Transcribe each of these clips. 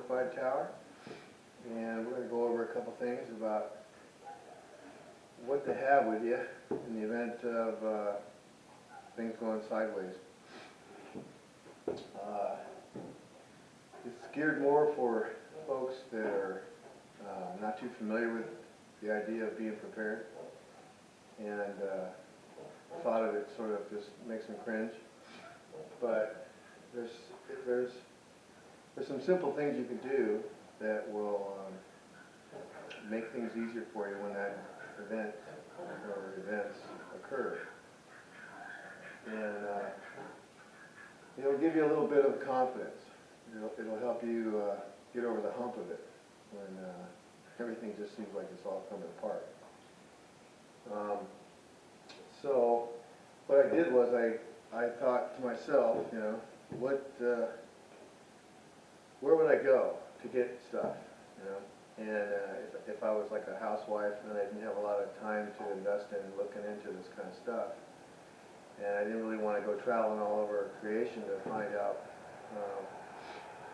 fortified tower, and we're going to go over a couple things about what to have with you in the event of things going sideways. It's geared more for folks that are not too familiar with the idea of being prepared, and thought of it sort of just makes them cringe. But there's some simple things you can do that will make things easier for you when that event or events occur. And it'll give you a little bit of confidence. It'll help you get over the hump of it when everything just seems like it's all coming apart. So what I did was I thought to myself, you know, where would I go to get stuff, you know? And if I was like a housewife and I didn't have a lot of time to invest in looking into this kind of stuff, and I didn't really want to go traveling all over creation to find out,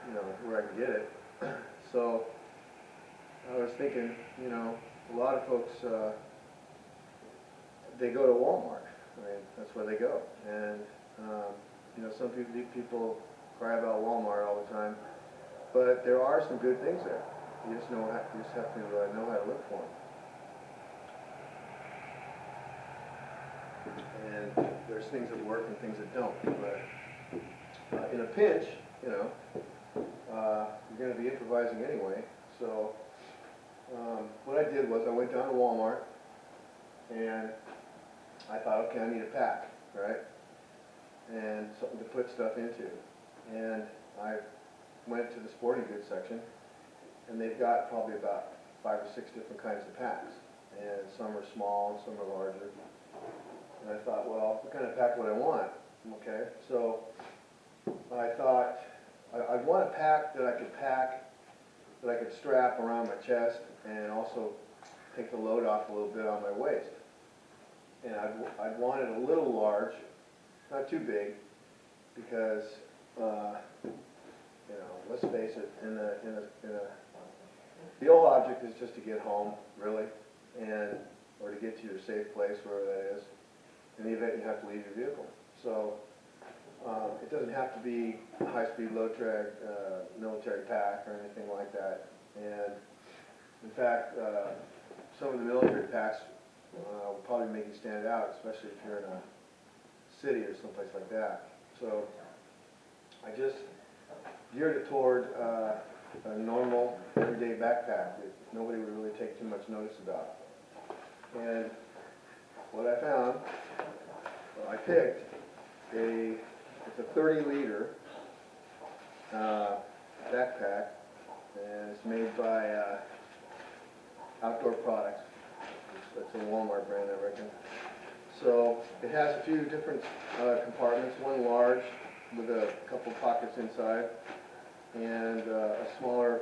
you know, where I could get it. So I was thinking, you know, a lot of folks, they go to Walmart. I mean, that's where they go. And, you know, some people cry about Walmart all the time, but there are some good things there. You just have to know how to look for them. And there's things that work and things that don't. But in a pinch, you know, you're going to be improvising anyway. So what I did was I went down to Walmart and I thought, okay, I need a pack, right? And something to put stuff into. And I went to the sporting goods section, and they've got probably about 5 or 6 different kinds of packs. And some are small and some are larger. And I thought, well, what kind of pack would I want? Okay, so I thought I'd want a pack that I could strap around my chest and also take the load off a little bit on my waist. And I'd want it a little large, not too big, because you know, let's face it, the whole object is just to get home, really, or to get to your safe place, wherever that is, in the event you have to leave your vehicle. So it doesn't have to be a high-speed, low-drag military pack or anything like that. And in fact, some of the military packs will probably make you stand out, especially if you're in a city or someplace like that. So I just geared it toward a normal, everyday backpack that nobody would really take too much notice about. And what I found, well, I picked it's a 30-liter backpack, and it's made by Outdoor Products. It's a Walmart brand, I reckon. So it has a few different compartments, one large with a couple pockets inside, and a smaller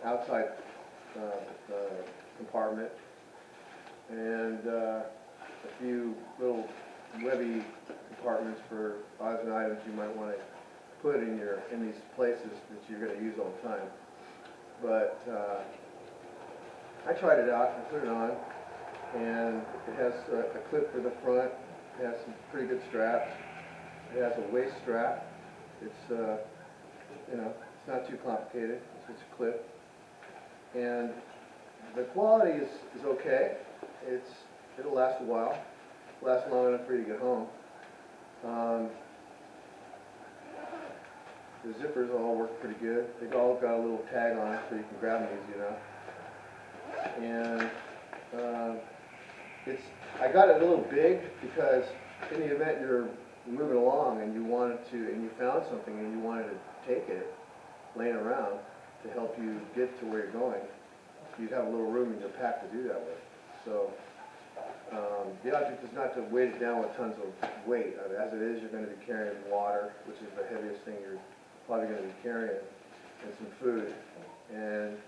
outside compartment, and a few little webby compartments for odds and items you might want to put in these places that you're going to use all the time. But I tried it out and put it on, and it has a clip for the front. It has some pretty good straps. It has a waist strap. It's you know, it's not too complicated. It's just a clip, and the quality is okay. It'll last a while. Last long enough for you to get home. The zippers all work pretty good. They've all got a little tag on it so you can grab them easy enough. And I got it a little big because in the event you're moving along and you found something and you wanted to take it laying around to help you get to where you're going, you'd have a little room in your pack to do that with. So the object is not to weight it down with tons of weight. As it is, you're going to be carrying water, which is the heaviest thing you're probably going to be carrying, and some food, and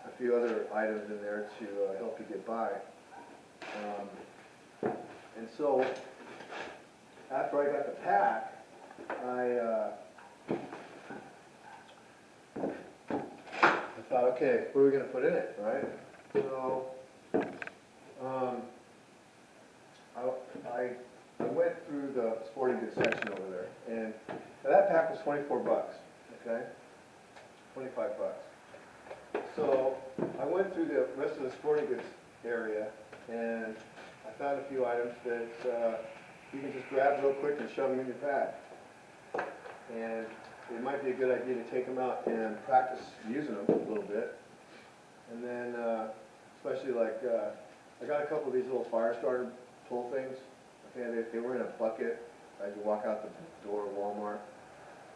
a few other items in there to help you get by. And so after I got the pack, I thought, okay, what are we going to put in it, right? So I went through the sporting goods section over there, and that pack was 24 bucks, okay? 25 bucks. So I went through the rest of the sporting goods area, and I found a few items that you can just grab real quick and shove them in your pack. And it might be a good idea to take them out and practice using them a little bit. And then, especially like, I got a couple of these little fire starter pull things. Okay, they were in a bucket as you walk out the door of Walmart.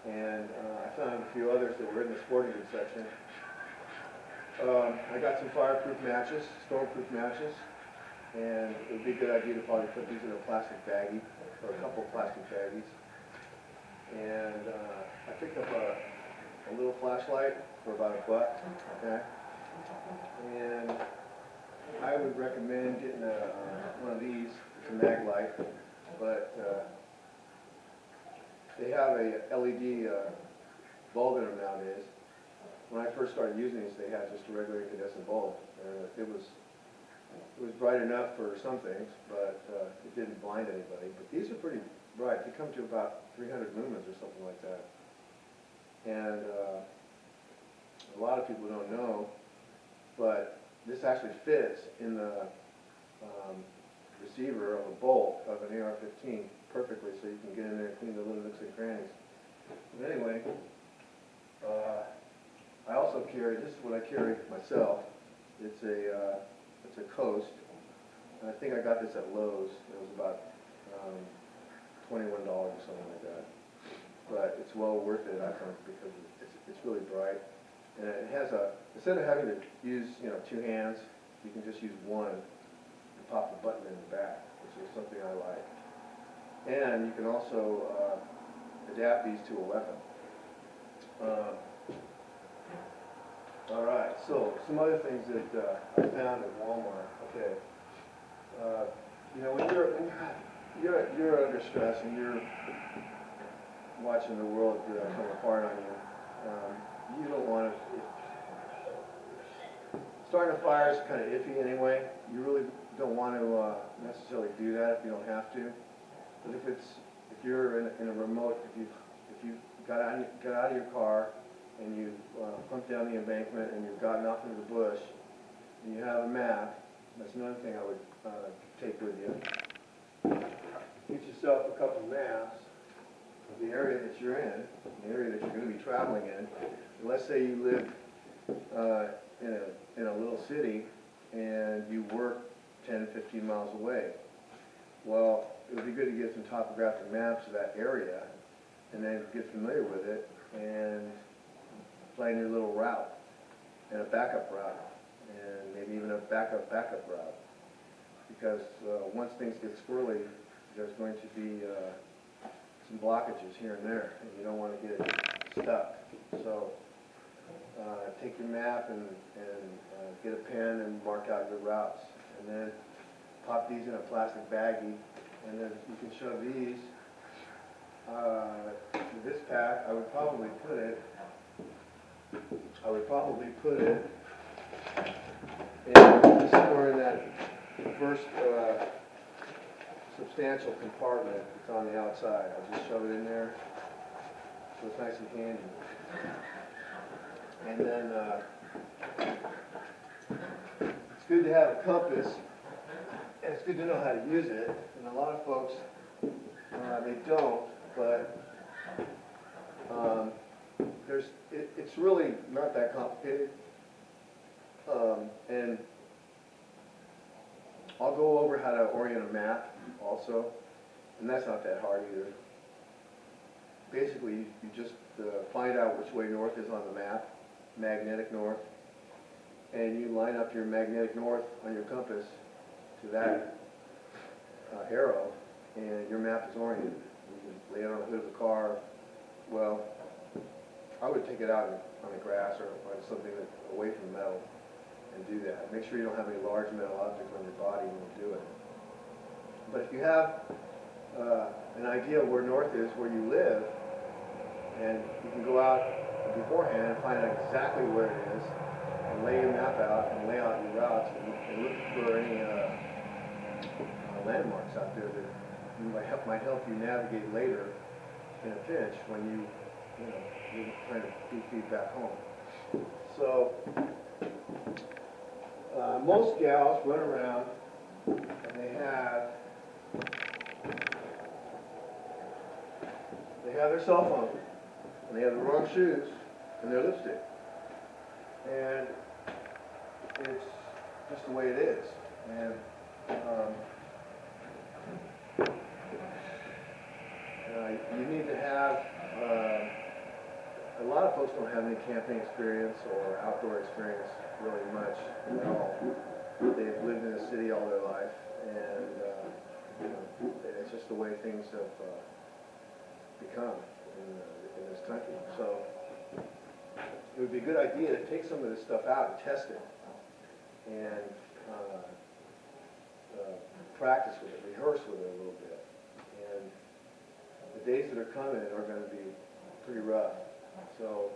And I found a few others that were in the sporting goods section. I got some fireproof matches, stormproof matches. And it would be a good idea to probably put these in a plastic baggie, or a couple of plastic baggies. And I picked up a little flashlight for about $1, okay? And I would recommend getting one of these. It's a mag light, but they have a LED bulb in them nowadays. When I first started using these, they had just a regular incandescent bulb. It was bright enough for some things, but it didn't blind anybody. But these are pretty bright. They come to about 300 lumens or something like that. And a lot of people don't know, but this actually fits in the receiver of a bolt of an AR-15 perfectly, so you can get in there and clean the little nooks and crannies. But anyway, I also carry, this is what I carry myself. It's a Coast. And I think I got this at Lowe's. It was about $21 or something like that. But it's well worth it, I think, because it's really bright. And it has instead of having to use, two hands, you can just use one and pop the button in the back, which is something I like. And you can also adapt these to a weapon. All right, so some other things that I found at Walmart. Okay, when you're under stress and you're watching the world come apart on you, you don't want to. Starting a fire is kind of iffy anyway. You really don't want to necessarily do that if you don't have to. But if you're in a remote, if you got out of your car and you pumped down the embankment and you've gotten off into the bush and you have a map, that's another thing I would take with you. Get yourself a couple maps of the area that you're in, the area that you're going to be traveling in. And let's say you live in a little city and you work 10, 15 miles away. Well, it would be good to get some topographic maps of that area and then get familiar with it and plan your little route and a backup route and maybe even a backup route. Because once things get squirrely, there's going to be some blockages here and there, and you don't want to get stuck. So take your map and get a pen and mark out your routes, and then pop these in a plastic baggie, and then you can shove these. This pack, I would probably put it in somewhere in that first substantial compartment that's on the outside. I'll just shove it in there so it's nice and handy. And then it's good to have a compass, and it's good to know how to use it. And a lot of folks, they don't, but it's really not that complicated. And I'll go over how to orient a map also, and that's not that hard either. Basically, you just find out which way north is on the map, magnetic north, and you line up your magnetic north on your compass to that arrow, and your map is oriented. You can lay it on the hood of the car. Well, I would take it out on the grass or on something away from metal and do that. Make sure you don't have any large metal objects on your body when you do it. But if you have an idea of where north is, where you live, and you can go out beforehand and find out exactly where it is, and lay your map out and lay out your routes and look for any landmarks out there that might help you navigate later in a pinch when you're trying to do feed back home. So most gals run around and they have their cell phone, and they have the wrong shoes and their lipstick, and it's just the way it is. And you need to have, a lot of folks don't have any camping experience or outdoor experience really much at all. They've lived in the city all their life, and it's just the way things have become in this country. So it would be a good idea to take some of this stuff out and test it, and practice with it, rehearse with it a little bit. And the days that are coming are going to be pretty rough. So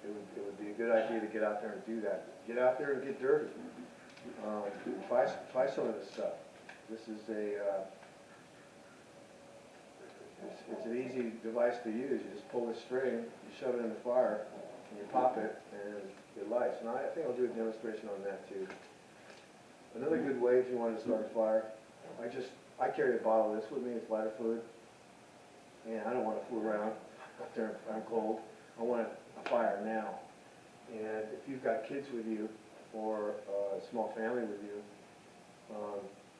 it would be a good idea to get out there and do that. Get out there and get dirty. Try some of this stuff. This is it's an easy device to use. You just pull this string, you shove it in the fire, and you pop it, and it lights. And I think I'll do a demonstration on that too. Another good way, if you wanted to start a fire, I carry a bottle of this with me. It's lighter fluid, and I don't want to fool around up there if I'm cold. I want a fire now. And if you've got kids with you or a small family with you,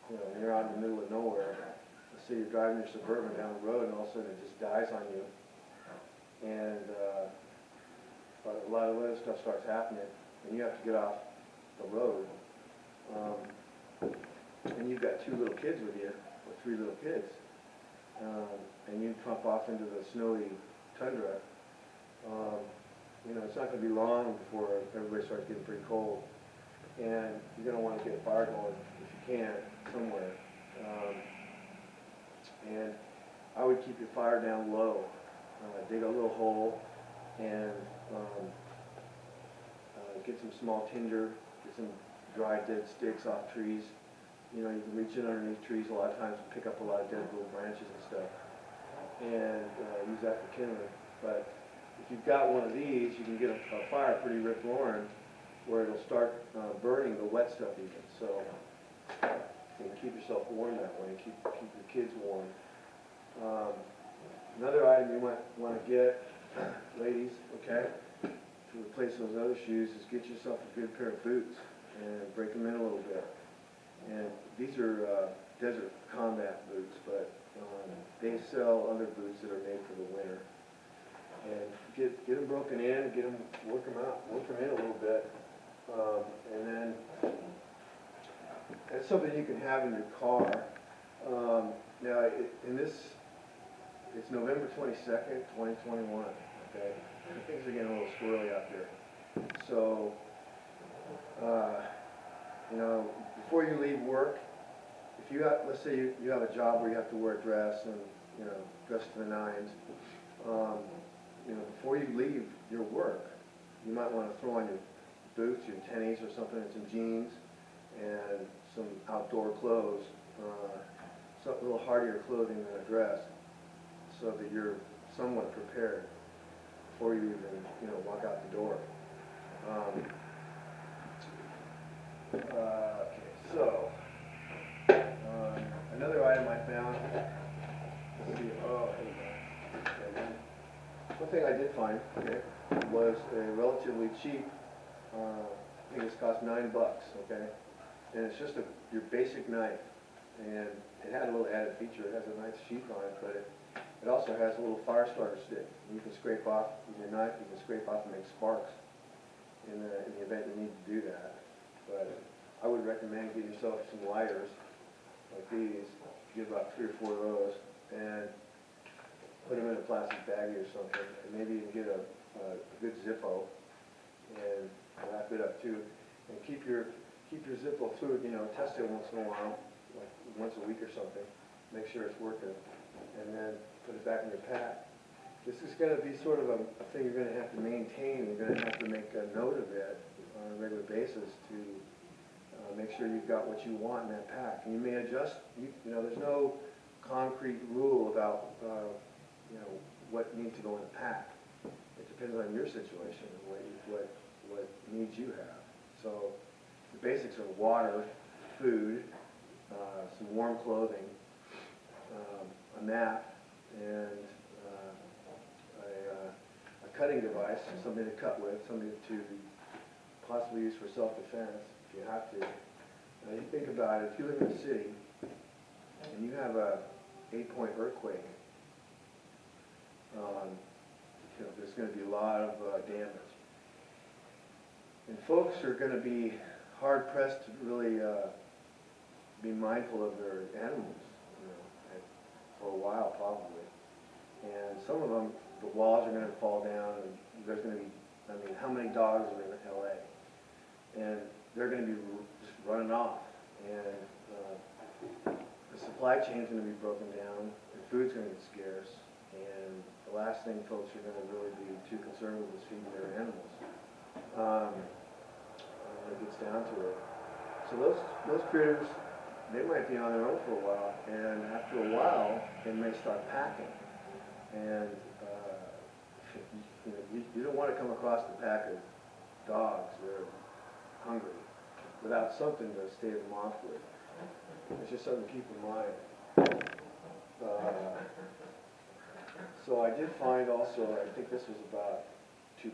and you're out in the middle of nowhere. Let's say you're driving your Suburban down the road, and all of a sudden it just dies on you, and a lot of other stuff starts happening, and you have to get off the road. And you've got 2 little kids with you, or 3 little kids, and you trump off into the snowy tundra. It's not going to be long before everybody starts getting pretty cold, and you're going to want to get a fire going if you can somewhere. And I would keep your fire down low. Dig a little hole and get some small tinder, get some dry dead sticks off trees. You can reach in underneath trees a lot of times and pick up a lot of dead little branches and stuff, and use that for kindling. But if you've got one of these, you can get a fire pretty rip-roaring where it'll start burning the wet stuff even. So you can keep yourself warm that way, keep your kids warm. Another item you might want to get, ladies, okay, to replace those other shoes is get yourself a good pair of boots and break them in a little bit. And these are desert combat boots, but they sell other boots that are made for the winter. And get them broken in, work them in a little bit, and then that's something you can have in your car. Now, it's November 22nd, 2021. Okay, things are getting a little squirrely out there. So, before you leave work, let's say you have a job where you have to wear a dress and dress to the nines. Before you leave your work, you might want to throw on your boots, your tennies or something, and some jeans, and some outdoor clothes, some little hardier clothing than a dress, so that you're somewhat prepared before you even, walk out the door. Okay, so another item I found. Let's see. One thing I did find, was a relatively cheap. I think it's cost $9, okay, and it's just your basic knife, and it had a little added feature. It has a nice sheath on it, but it also has a little fire starter stick. You can scrape off with your knife. You can scrape off and make sparks in the event you need to do that. But I would recommend getting yourself some lighters like these. Get about 3 or 4 of those, and put them in a plastic baggie or something, and maybe you can get a good Zippo and wrap it up too, and keep your Zippo fluid, test it once in a while, like once a week or something, make sure it's working, and then put it back in your pack. This is going to be sort of a thing you're going to have to maintain. You're going to have to make a note of it on a regular basis to make sure you've got what you want in that pack. And you may adjust. You know, there's no concrete rule about you know, what needs to go in the pack. It depends on your situation and what needs you have. So the basics are water, food, some warm clothing, a map, and a cutting device, something to cut with, something to possibly use for self-defense if you have to. Now you think about it, if you live in a city and you have a 8-point earthquake, you know, there's going to be a lot of damage. And folks are going to be hard-pressed to really be mindful of their animals, you know, for a while probably. And some of them, the walls are going to fall down, and there's going to be, I mean, how many dogs are in LA? And they're going to be just running off, and the supply chain's going to be broken down, and food's going to get scarce, and the last thing folks are going to really be too concerned with is feeding their animals. When it gets down to it. So those critters, they might be on their own for a while, and after a while, they may start packing. And you don't want to come across the pack of dogs that are hungry without something to stave them off with. It's just something to keep in mind. So I did find also, I think this was about $2.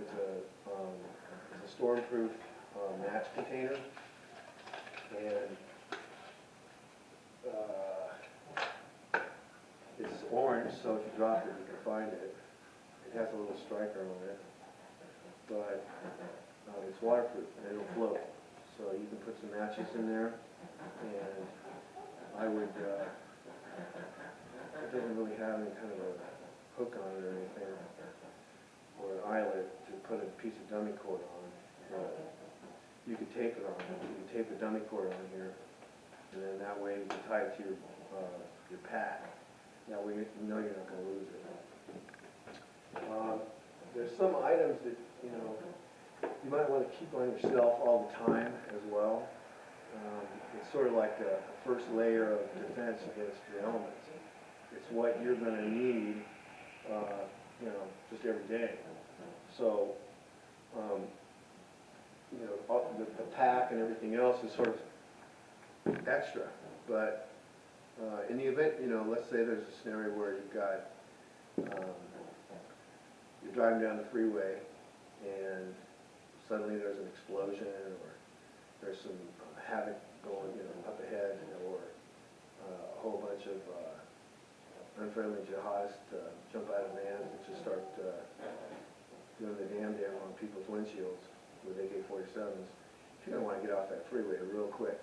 It's a storm-proof match container, and it's orange, so if you drop it, you can find it. It has a little striker on it, but it's waterproof and it'll float. So you can put some matches in there, and I would, it doesn't really have any kind of a hook on it or anything, or an eyelet to put a piece of dummy cord on. You could tape it on. You can tape the dummy cord on here, and then that way you can tie it to your pack. That way you know you're not going to lose it. There's some items that, you know, you might want to keep on yourself all the time as well. It's sort of like a first layer of defense against the elements. It's what you're going to need, you know, just every day. So, you know, the pack and everything else is sort of extra. But in the event, you know, let's say there's a scenario where you've got, you're driving down the freeway and suddenly there's an explosion, or there's some havoc going, you know, up ahead, or a whole bunch of unfriendly jihadists jump out of vans and just start doing the damn on people's windshields with AK-47s. You're going to want to get off that freeway real quick.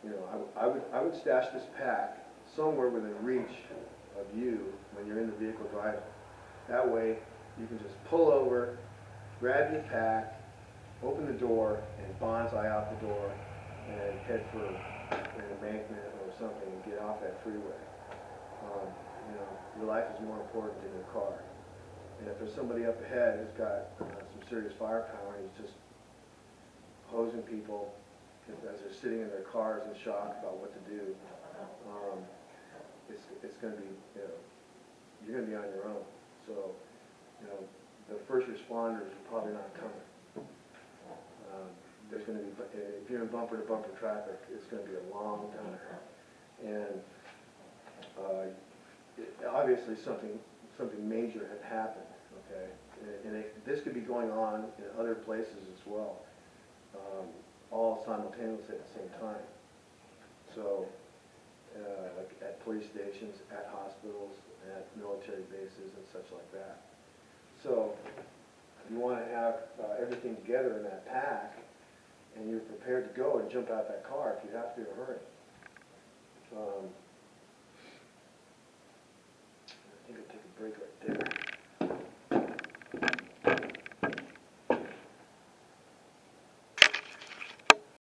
You know, I would stash this pack somewhere within reach of you when you're in the vehicle driving. That way, you can just pull over, grab your pack, open the door, and bonsai out the door, and head for an embankment or something and get off that freeway. You know, your life is more important than your car. And if there's somebody up ahead who's got some serious firepower and he's just hosing people as they're sitting in their cars in shock about what to do, it's going to be, you know, you're going to be on your own. So, you know, the first responders are probably not coming. There's going to be, if you're in bumper-to-bumper traffic, it's going to be a long time. And obviously something major had happened, okay? And this could be going on in other places as well, all simultaneously at the same time. So, like at police stations, at hospitals, at military bases, and such like that. So, you want to have everything together in that pack, and you're prepared to go and jump out that car if you have to in a hurry.